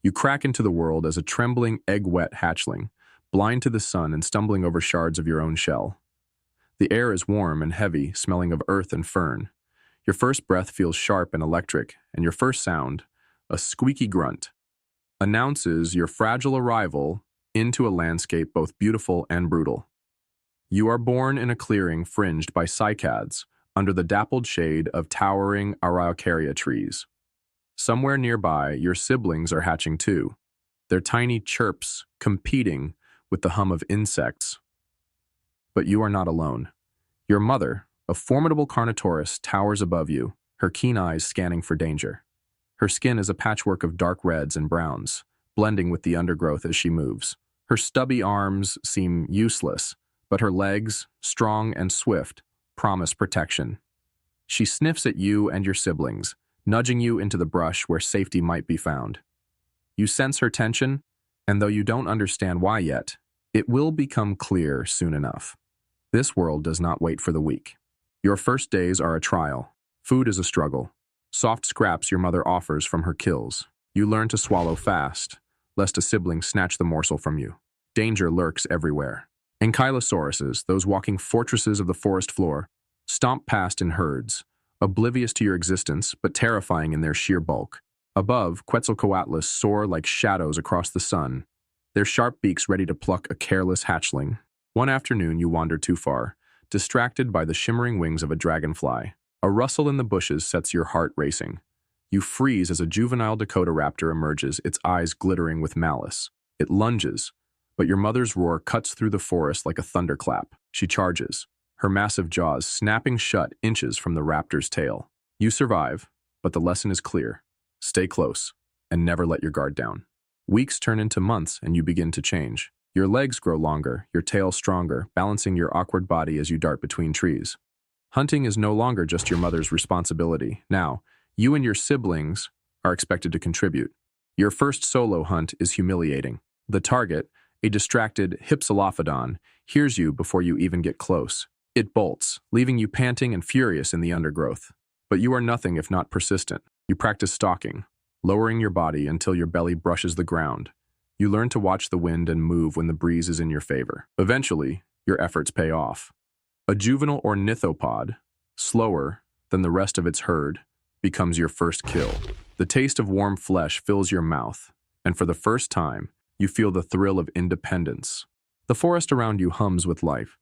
You crack into the world as a trembling, egg-wet hatchling, blind to the sun and stumbling over shards of your own shell. The air is warm and heavy, smelling of earth and fern. Your first breath feels sharp and electric, and your first sound, a squeaky grunt, announces your fragile arrival into a landscape both beautiful and brutal. You are born in a clearing fringed by cycads, under the dappled shade of towering araucaria trees. Somewhere nearby, your siblings are hatching too, their tiny chirps competing with the hum of insects. But you are not alone. Your mother, a formidable Carnotaurus, towers above you, her keen eyes scanning for danger. Her skin is a patchwork of dark reds and browns, blending with the undergrowth as she moves. Her stubby arms seem useless, but her legs, strong and swift, promise protection. She sniffs at you and your siblings, nudging you into the brush where safety might be found. You sense her tension, and though you don't understand why yet, it will become clear soon enough. This world does not wait for the weak. Your first days are a trial. Food is a struggle. Soft scraps your mother offers from her kills. You learn to swallow fast, lest a sibling snatch the morsel from you. Danger lurks everywhere. Ankylosauruses, those walking fortresses of the forest floor, stomp past in herds, oblivious to your existence but terrifying in their sheer bulk. Above, Quetzalcoatlus soar like shadows across the sun, their sharp beaks ready to pluck a careless hatchling. One afternoon you wander too far, distracted by the shimmering wings of a dragonfly. A rustle in the bushes sets your heart racing. You freeze as a juvenile Dakota raptor emerges, its eyes glittering with malice. It lunges, but your mother's roar cuts through the forest like a thunderclap. She charges, her massive jaws snapping shut inches from the raptor's tail. You survive, but the lesson is clear. Stay close, and never let your guard down. Weeks turn into months, and you begin to change. Your legs grow longer, your tail stronger, balancing your awkward body as you dart between trees. Hunting is no longer just your mother's responsibility. Now, you and your siblings are expected to contribute. Your first solo hunt is humiliating. The target, a distracted Hypsilophodon, hears you before you even get close. It bolts, leaving you panting and furious in the undergrowth. But you are nothing if not persistent. You practice stalking, lowering your body until your belly brushes the ground. You learn to watch the wind and move when the breeze is in your favor. Eventually, your efforts pay off. A juvenile ornithopod, slower than the rest of its herd, becomes your first kill. The taste of warm flesh fills your mouth, and for the first time, you feel the thrill of independence. The forest around you hums with life.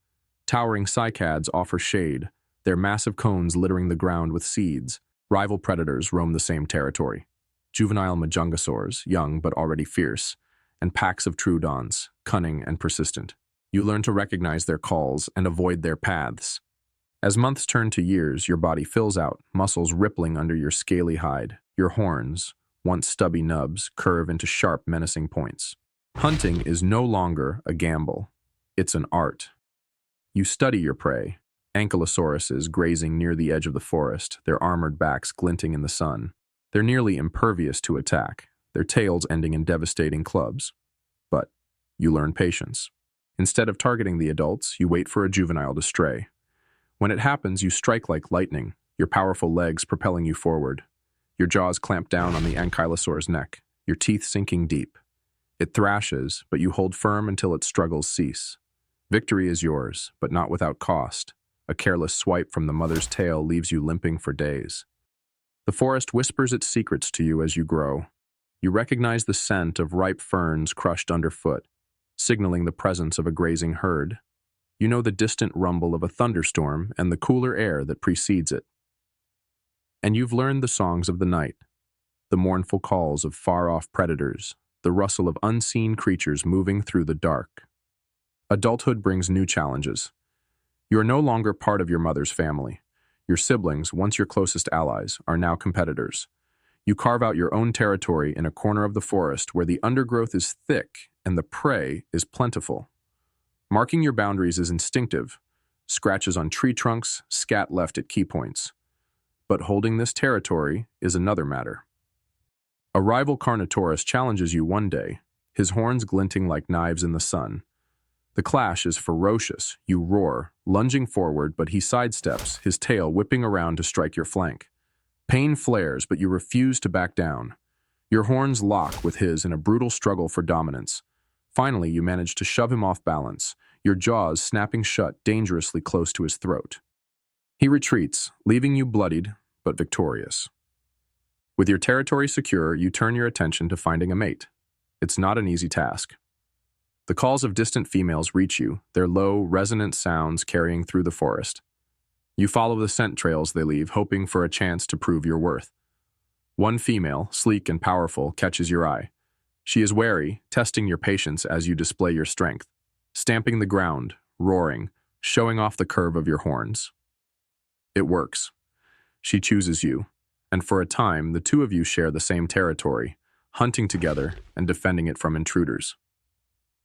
Towering cycads offer shade, their massive cones littering the ground with seeds. Rival predators roam the same territory. Juvenile majungasaurs, young but already fierce, and packs of troodons, cunning and persistent. You learn to recognize their calls and avoid their paths. As months turn to years, your body fills out, muscles rippling under your scaly hide. Your horns, once stubby nubs, curve into sharp, menacing points. Hunting is no longer a gamble. It's an art. You study your prey, ankylosauruses grazing near the edge of the forest, their armored backs glinting in the sun. They're nearly impervious to attack, their tails ending in devastating clubs. But you learn patience. Instead of targeting the adults, you wait for a juvenile to stray. When it happens, you strike like lightning, your powerful legs propelling you forward. Your jaws clamp down on the ankylosaur's neck, your teeth sinking deep. It thrashes, but you hold firm until its struggles cease. Victory is yours, but not without cost. A careless swipe from the mother's tail leaves you limping for days. The forest whispers its secrets to you as you grow. You recognize the scent of ripe ferns crushed underfoot, signaling the presence of a grazing herd. You know the distant rumble of a thunderstorm and the cooler air that precedes it. And you've learned the songs of the night, the mournful calls of far-off predators, the rustle of unseen creatures moving through the dark. Adulthood brings new challenges. You are no longer part of your mother's family. Your siblings, once your closest allies, are now competitors. You carve out your own territory in a corner of the forest where the undergrowth is thick and the prey is plentiful. Marking your boundaries is instinctive. Scratches on tree trunks, scat left at key points. But holding this territory is another matter. A rival Carnotaurus challenges you one day, his horns glinting like knives in the sun. The clash is ferocious. You roar, lunging forward, but he sidesteps, his tail whipping around to strike your flank. Pain flares, but you refuse to back down. Your horns lock with his in a brutal struggle for dominance. Finally, you manage to shove him off balance, your jaws snapping shut dangerously close to his throat. He retreats, leaving you bloodied but victorious. With your territory secure, you turn your attention to finding a mate. It's not an easy task. The calls of distant females reach you, their low, resonant sounds carrying through the forest. You follow the scent trails they leave, hoping for a chance to prove your worth. One female, sleek and powerful, catches your eye. She is wary, testing your patience as you display your strength, stamping the ground, roaring, showing off the curve of your horns. It works. She chooses you, and for a time, the two of you share the same territory, hunting together and defending it from intruders.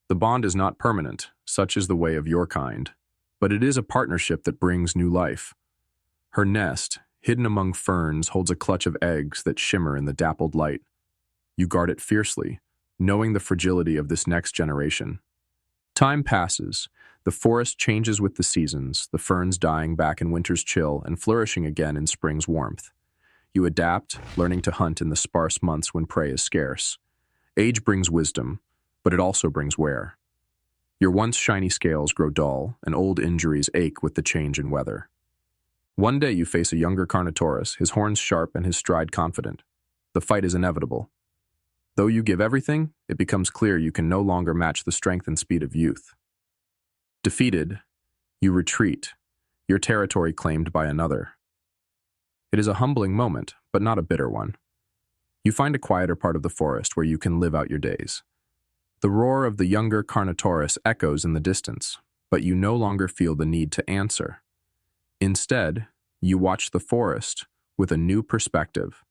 The bond is not permanent, such is the way of your kind, but it is a partnership that brings new life. Her nest, hidden among ferns, holds a clutch of eggs that shimmer in the dappled light. You guard it fiercely, knowing the fragility of this next generation. Time passes. The forest changes with the seasons, the ferns dying back in winter's chill and flourishing again in spring's warmth. You adapt, learning to hunt in the sparse months when prey is scarce. Age brings wisdom, but it also brings wear. Your once shiny scales grow dull, and old injuries ache with the change in weather. One day you face a younger Carnotaurus, his horns sharp and his stride confident. The fight is inevitable. Though you give everything, it becomes clear you can no longer match the strength and speed of youth. Defeated, you retreat, your territory claimed by another. It is a humbling moment, but not a bitter one. You find a quieter part of the forest where you can live out your days. The roar of the younger Carnotaurus echoes in the distance, but you no longer feel the need to answer. Instead, you watch the forest with a new perspective,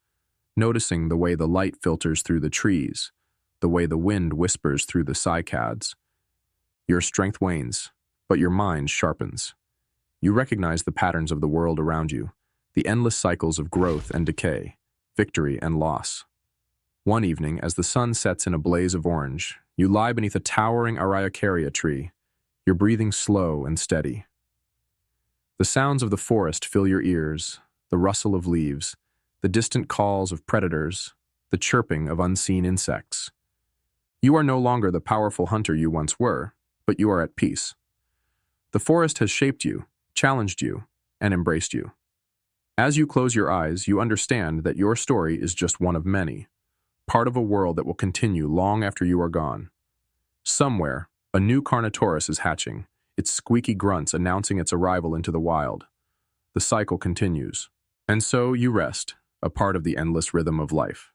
noticing the way the light filters through the trees, the way the wind whispers through the cycads. Your strength wanes, but your mind sharpens. You recognize the patterns of the world around you, the endless cycles of growth and decay, victory and loss. One evening, as the sun sets in a blaze of orange, you lie beneath a towering Araucaria tree, your breathing slow and steady. The sounds of the forest fill your ears, the rustle of leaves, the distant calls of predators, the chirping of unseen insects. You are no longer the powerful hunter you once were, but you are at peace. The forest has shaped you, challenged you, and embraced you. As you close your eyes, you understand that your story is just one of many, part of a world that will continue long after you are gone. Somewhere, a new Carnotaurus is hatching, its squeaky grunts announcing its arrival into the wild. The cycle continues. And so you rest, a part of the endless rhythm of life.